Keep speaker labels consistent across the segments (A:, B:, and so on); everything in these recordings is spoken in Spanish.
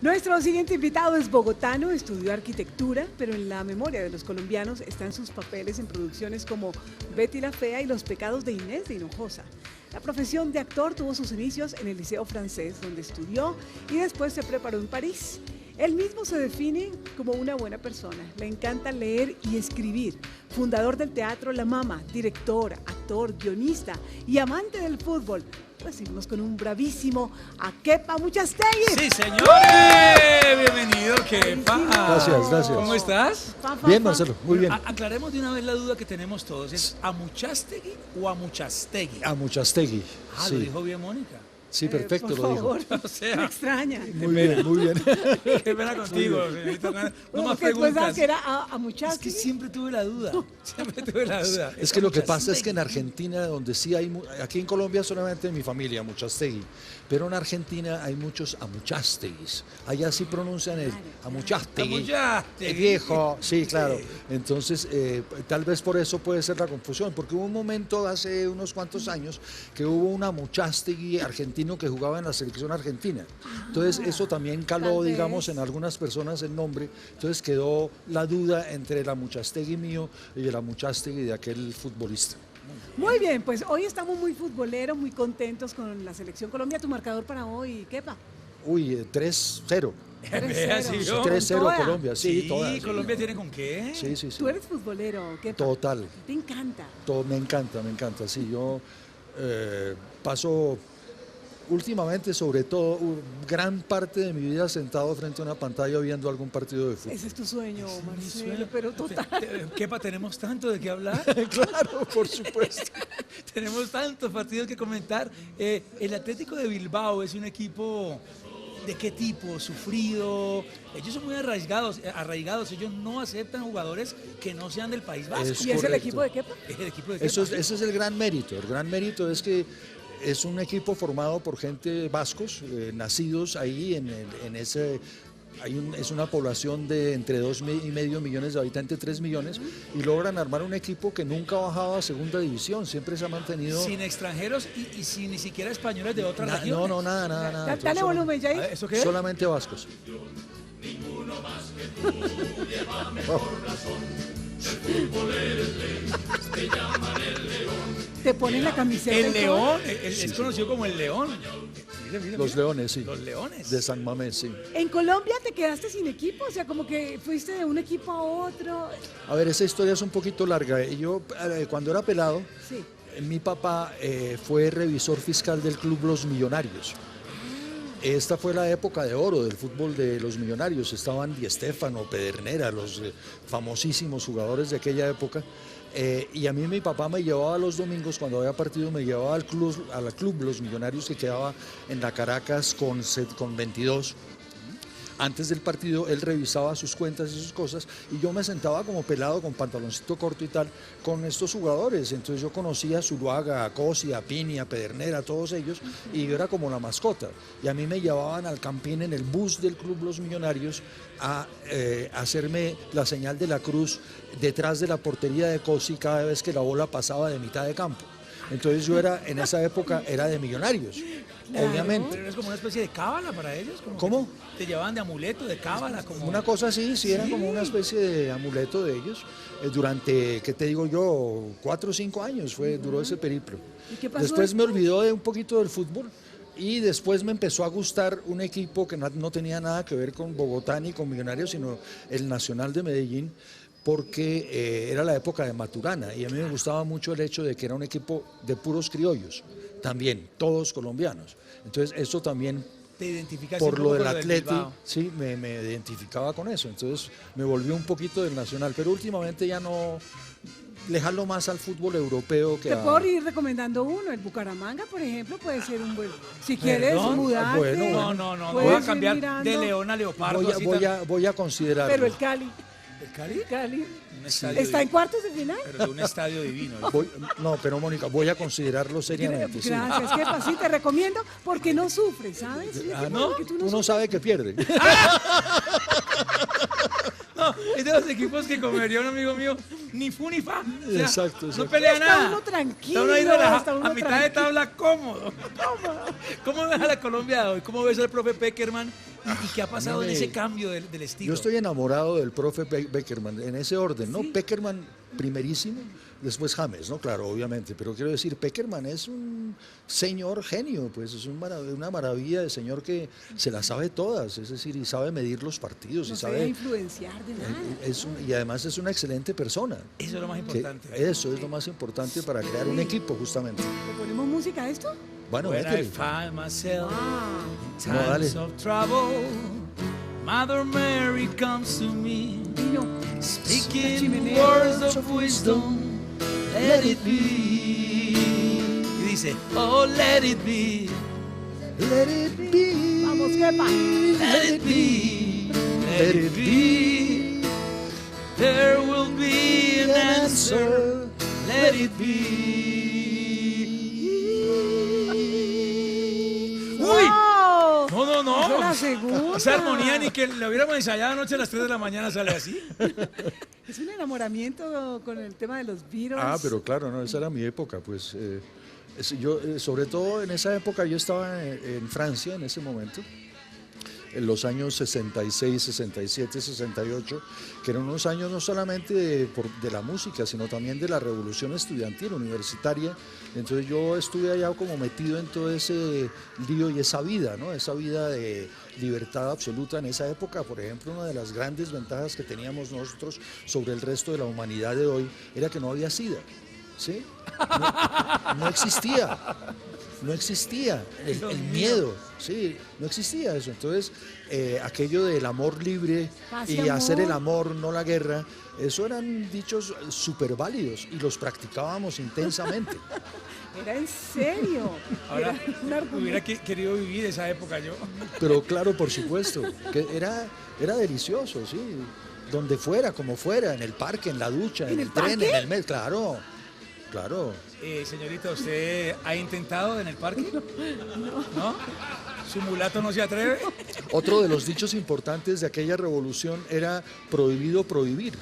A: Nuestro siguiente invitado es bogotano, estudió arquitectura, pero en la memoria de los colombianos están sus papeles en producciones como Betty la Fea y Los pecados de Inés de Hinojosa. La profesión de actor tuvo sus inicios en el Liceo Francés, donde estudió y después se preparó en París. Él mismo se define como una buena persona, le encanta leer y escribir. Fundador del Teatro La Mama, director, actor, guionista y amante del fútbol. Recibimos con un bravísimo a Kepa Muchastegui.
B: ¡Sí, señores! Bienvenido, Kepa.
C: Gracias, gracias.
B: ¿Cómo estás?
C: Bien, Marcelo, muy bien.
B: Aclaremos de una vez la duda que tenemos todos. ¿Es Amuchastegui o Amuchastegui?
C: Muchastegui.
B: Ah,
C: sí.
B: lo dijo bien Mónica.
C: Sí, perfecto,
A: por
C: lo dijo.
A: favor,
B: O sea,
A: me extraña.
C: Muy bien, muy bien.
B: Qué pena contigo. No más
A: Que tú pensabas
B: preguntas.
A: que era a
B: Es que
A: Muchastegui.
B: siempre tuve la duda. Siempre tuve la duda.
C: Es que lo que pasa es que en Argentina, donde sí hay, aquí en Colombia solamente mi familia, Muchastegui, pero en Argentina hay muchos Amuchasteguis. Allá sí pronuncian el Amuchastegui.
B: Amuchastegui.
C: El viejo, sí, claro. Entonces, tal vez por eso puede ser la confusión, porque hubo un momento hace unos cuantos años que hubo un Amuchastegui argentino que jugaba en la selección argentina. Entonces, eso también caló,
A: tal
C: digamos,
A: vez.
C: en algunas personas el nombre. Entonces quedó la duda entre el Amuchastegui mío y el Amuchastegui de aquel futbolista.
A: Muy bien, pues hoy estamos muy futboleros, muy contentos con la Selección Colombia. ¿Tu marcador para hoy, Kepa?
C: Uy, 3-0.
B: Vea, sí, yo.
C: 3-0
A: toda.
C: Colombia, sí,
B: Sí,
C: todas, sí.
B: Colombia tiene con qué.
C: Sí, sí, sí.
A: Tú eres futbolero, Kepa.
C: Total.
A: Te encanta.
C: Me encanta. Sí, yo paso últimamente, sobre todo, gran parte de mi vida sentado frente a una pantalla viendo algún partido de fútbol.
A: Ese es tu sueño, Marcelo,
B: Suena-
A: pero total.
B: Kepa, tenemos tanto de qué hablar.
C: Claro, por supuesto.
B: Tenemos tantos partidos que comentar. El Atlético de Bilbao es un equipo de qué tipo, sufrido. Ellos son muy arraigados. Ellos no aceptan jugadores que no sean del País Vasco.
C: Es
A: ¿Y es el
C: correcto.
A: equipo de Kepa?
B: Es el equipo de
C: Eso
B: Kepa.
C: ese es el gran mérito. El gran mérito es que es un equipo formado por gente vascos, nacidos ahí en ese. Es una población de entre 2,5 millones de habitantes, 3 millones, y logran armar un equipo que nunca ha bajado a segunda división, siempre se ha mantenido.
B: Sin extranjeros y sin ni siquiera españoles de otras regiones.
C: No, nada.
A: Dale
C: Solo-
A: volumen, Jair.
B: ¿Eso qué es?
C: Solamente vascos.
A: Te pones la camiseta.
B: El
A: y todo.
B: León, es conocido como el León. Mira,
C: Los Leones, sí.
B: Los Leones.
C: De San Mamés, sí.
A: En Colombia te quedaste sin equipo, o sea, como que fuiste de un equipo a otro.
C: A ver, esa historia es un poquito larga. Yo, cuando era pelado,
A: Sí.
C: mi papá fue revisor fiscal del Club Los Millonarios. Esta fue la época de oro del fútbol de los Millonarios. Estaban Di Stéfano, Pedernera, los famosísimos jugadores de aquella época. Y a mí mi papá me llevaba los domingos, cuando había partido, me llevaba al club Los Millonarios, que quedaba en la Caracas con 22. Antes del partido él revisaba sus cuentas y sus cosas y yo me sentaba como pelado con pantaloncito corto y tal con estos jugadores. Entonces yo conocía a Zuluaga, a Cosi, a Pini, a Pedernera, a todos ellos, y yo era como la mascota. Y a mí me llevaban al Campín en el bus del Club Los Millonarios a hacerme la señal de la cruz detrás de la portería de Cosi cada vez que la bola pasaba de mitad de campo. Entonces yo en esa época era de Millonarios,
A: Claro.
C: obviamente.
B: Pero es como una especie de cábala para ellos. Como
C: ¿Cómo?
B: que te llevaban de amuleto, de cábala. Como...
C: Una cosa así, sí, era como una especie de amuleto de ellos. Durante, ¿qué te digo yo? 4 o 5 años duró ese periplo.
A: ¿Y qué pasó
C: Después me
A: después?
C: olvidó de un poquito del fútbol y después me empezó a gustar un equipo que no tenía nada que ver con Bogotá ni con Millonarios, sino el Nacional de Medellín, porque era la época de Maturana y a mí me gustaba mucho el hecho de que era un equipo de puros criollos, también, todos colombianos. Entonces eso también,
B: Te identificas
C: por
B: un
C: lo
B: poco
C: del
B: con
C: Atleti,
B: Bilbao.
C: sí, me identificaba con eso. Entonces me volvió un poquito del Nacional, pero últimamente ya no, le jalo más al fútbol europeo que
A: Te
C: a...
A: puedo ir recomendando uno, el Bucaramanga, por ejemplo, puede ser un buen. Si quieres
B: ¿Perdón?
A: mudarte.
C: Bueno,
B: No,
A: puedes
B: voy a
A: ir
B: cambiar
A: mirando,
B: de León a Leopardo. así
C: Voy a considerarlo.
A: Pero el Cali,
B: ¿El Cali?
A: Cali
B: Un estadio
A: está en
B: divino,
A: cuartos de final.
B: pero de un estadio divino.
C: No, pero Mónica, voy a considerarlo seriamente. Sí.
A: Gracias, Kepa, sí, te recomiendo porque no sufres, ¿sabes?
C: ¿No?
A: Porque tú no
C: Uno sabe que pierde.
B: No, es de los equipos que comería un amigo mío, ni fu ni fa. O sea,
C: Exacto.
B: No pelea
A: Está
B: nada.
A: uno tranquilo,
B: Está uno ahí
A: está uno
B: a mitad de
A: tranquilo.
B: tabla cómodo. ¿Cómo ves a la Colombia de hoy? ¿Cómo ves al profe Peckerman ¿Y qué ha pasado en ese cambio del estilo?
C: Yo estoy enamorado del profe Beckerman, en ese orden, ¿no?
A: Sí.
C: Beckerman primerísimo, después James, ¿no? Claro, obviamente, pero quiero decir, Beckerman es un señor genio, pues es una maravilla de señor que se las sabe todas, es decir, y sabe medir los partidos,
A: No
C: y
A: se deja
C: sabe...
A: influenciar de nada.
C: y además es una excelente persona.
B: Eso es lo más
C: que
B: importante.
C: eso es lo más importante para crear un equipo, justamente.
A: ¿Le ponemos música a esto?
C: Bueno,
B: When I
C: métele.
B: find myself
A: Ah,
B: in
C: No, dale.
B: times of trouble, Mother Mary comes to me,
A: vino.
B: speaking
A: chimenea.
B: words of wisdom, let it be. Y dice, oh, let it be,
C: Let it be.
A: Vamos, Kepa.
B: let it be, let it be. There will be an answer, let it be. ¡Uy!
A: ¡Wow!
B: No, no,
A: Esa es la
B: no.
A: segunda.
B: Esa armonía ni que la hubiéramos ensayado anoche a las 3 de la mañana sale así.
A: Es un enamoramiento con el tema de los Beatles.
C: Ah, pero claro, no, esa era mi época, pues. Yo, sobre todo en esa época, yo estaba en Francia en ese momento, en los años 66, 67, 68, que eran unos años no solamente de la música, sino también de la revolución estudiantil universitaria. Entonces yo estuve allá como metido en todo ese lío y esa vida, ¿no? Esa vida de libertad absoluta en esa época. Por ejemplo, una de las grandes ventajas que teníamos nosotros sobre el resto de la humanidad de hoy era que no había SIDA, ¿sí? No existía. No existía el miedo, sí, no existía eso. Entonces, aquello del amor libre
A: Paz
C: y
A: y
C: hacer el
A: amor.
C: amor, no la guerra, eso eran dichos súper válidos y los practicábamos intensamente.
A: Era en serio.
B: Ahora,
A: Era un argumento.
B: hubiera querido vivir esa época yo.
C: Pero claro, por supuesto, que era delicioso, sí. Donde fuera, como fuera, en el parque, en la ducha, en
A: ¿En
C: el
A: el
C: tren,
A: parque?
C: en el metro, claro, claro.
B: Señorita, ¿usted ha intentado en el parque? ¿No? ¿Su mulato no se atreve?
C: Otro de los dichos importantes de aquella revolución era prohibido prohibir.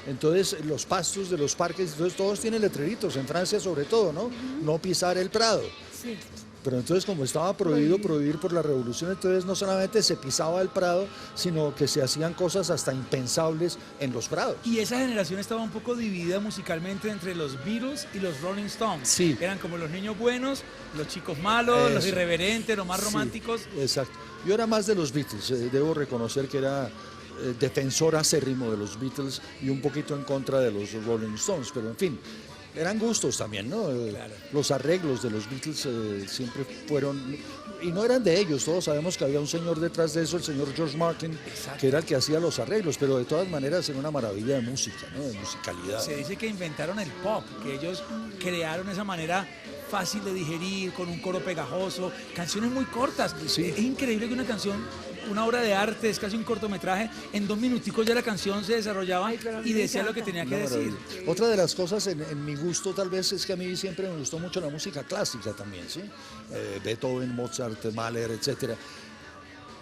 C: Entonces, los pastos de los parques, entonces todos tienen letreritos, en Francia sobre todo, ¿no? No pisar el prado.
A: Sí.
C: Pero entonces, como estaba prohibido prohibir por la revolución, entonces no solamente se pisaba el prado, sino que se hacían cosas hasta impensables en los prados.
B: Y esa generación estaba un poco dividida musicalmente entre los Beatles y los Rolling Stones.
C: Sí.
B: Eran como los niños buenos, los chicos malos, los
C: Eso.
B: irreverentes, los más
C: Sí,
B: románticos.
C: exacto. Yo era más de los Beatles, debo reconocer que era defensor acérrimo de los Beatles y un poquito en contra de los Rolling Stones, pero en fin, eran gustos también, ¿no?
B: Claro.
C: Los arreglos de los Beatles siempre fueron, y no eran de ellos, todos sabemos que había un señor detrás de eso, el señor George Martin,
B: Exacto.
C: que era el que hacía los arreglos, pero de todas maneras era una maravilla de música, ¿no? De musicalidad.
B: Se dice que inventaron el pop, que ellos crearon esa manera fácil de digerir, con un coro pegajoso, canciones muy cortas.
C: Sí.
B: Es increíble que una canción, una obra de arte, es casi un cortometraje, en 2 minuticos ya la canción se desarrollaba
A: Ay, pero a mí
B: y
A: me
B: decía lo que
A: encanta.
B: tenía que
C: Una
B: decir.
C: maravilla. Otra de las cosas en mi gusto tal vez es que a mí siempre me gustó mucho la música clásica también, ¿sí? Beethoven, Mozart, Mahler, etcétera.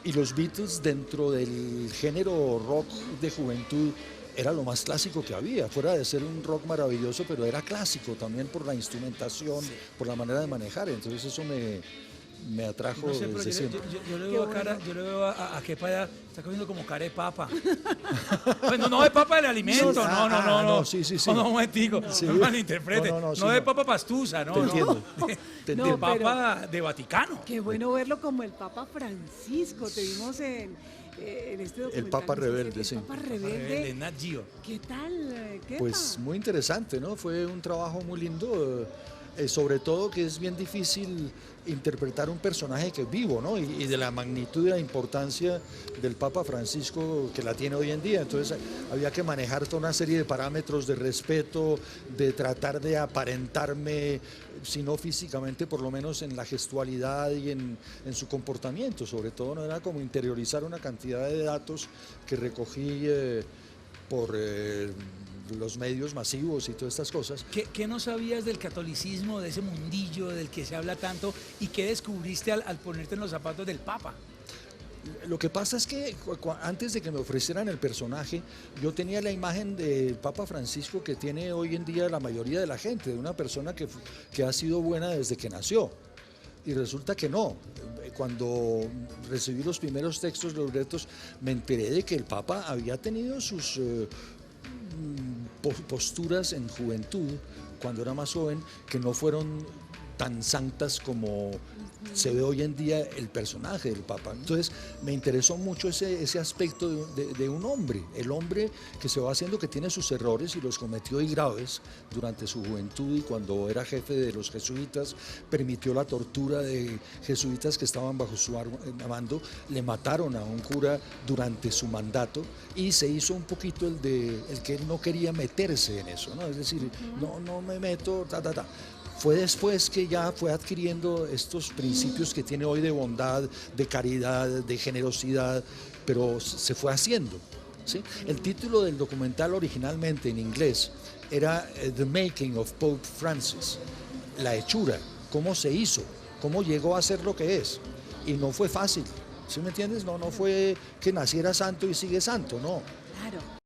C: Y los Beatles dentro del género rock de juventud era lo más clásico que había, fuera de ser un rock maravilloso, pero era clásico también por la instrumentación, por la manera de manejar, entonces eso me atrajo
B: No sé, pero
C: desde siempre.
B: yo le veo a cara, yo le veo a Kepa ya, está comiendo como cara de papa. Bueno, no de papa del alimento, no.
C: sí, sí, sí.
B: No, un momentico,
C: Sí.
B: no malinterprete.
C: No,
B: No,
C: sí,
B: de
C: no.
B: papa pastusa, no.
C: Te
B: no.
C: entiendo, te
A: No,
C: entiendo.
B: Papa de Vaticano.
A: Qué bueno verlo como el Papa Francisco. Te vimos en este documental.
C: Papa
A: ¿no?
C: Rebelde,
A: El
C: sí.
A: Papa
B: De
A: Rebelde.
B: Nat Geo.
A: ¿Qué tal? Kepa?
C: Pues muy interesante, ¿no? Fue un trabajo muy lindo, sobre todo que es bien difícil interpretar un personaje que es vivo, ¿no? Y de la magnitud y la importancia del Papa Francisco que la tiene hoy en día. Entonces había que manejar toda una serie de parámetros de respeto, de tratar de aparentarme, si no físicamente, por lo menos en la gestualidad y en su comportamiento. Sobre todo no era como interiorizar una cantidad de datos que recogí por los medios masivos y todas estas cosas.
B: ¿Qué no sabías del catolicismo, de ese mundillo del que se habla tanto y qué descubriste al ponerte en los zapatos del Papa?
C: Lo que pasa es que antes de que me ofrecieran el personaje, yo tenía la imagen del Papa Francisco que tiene hoy en día la mayoría de la gente, de una persona que ha sido buena desde que nació. Y resulta que no. cuando recibí los primeros textos, los libretos, me enteré de que el Papa había tenido sus posturas en juventud, cuando era más joven, que no fueron tan santas como se ve hoy en día el personaje del Papa. Entonces me interesó mucho ese aspecto de un hombre, el hombre que se va haciendo, que tiene sus errores y los cometió y graves durante su juventud, y cuando era jefe de los jesuitas permitió la tortura de jesuitas que estaban bajo su mando, le mataron a un cura durante su mandato y se hizo un poquito el que él no quería meterse en eso, ¿no? Es decir, no me meto, Fue después que ya fue adquiriendo estos principios que tiene hoy de bondad, de caridad, de generosidad, pero se fue haciendo, ¿sí? El título del documental originalmente en inglés era The Making of Pope Francis, la hechura, cómo se hizo, cómo llegó a ser lo que es. Y no fue fácil, ¿sí me entiendes? No fue que naciera santo y sigue santo, no.
A: Claro.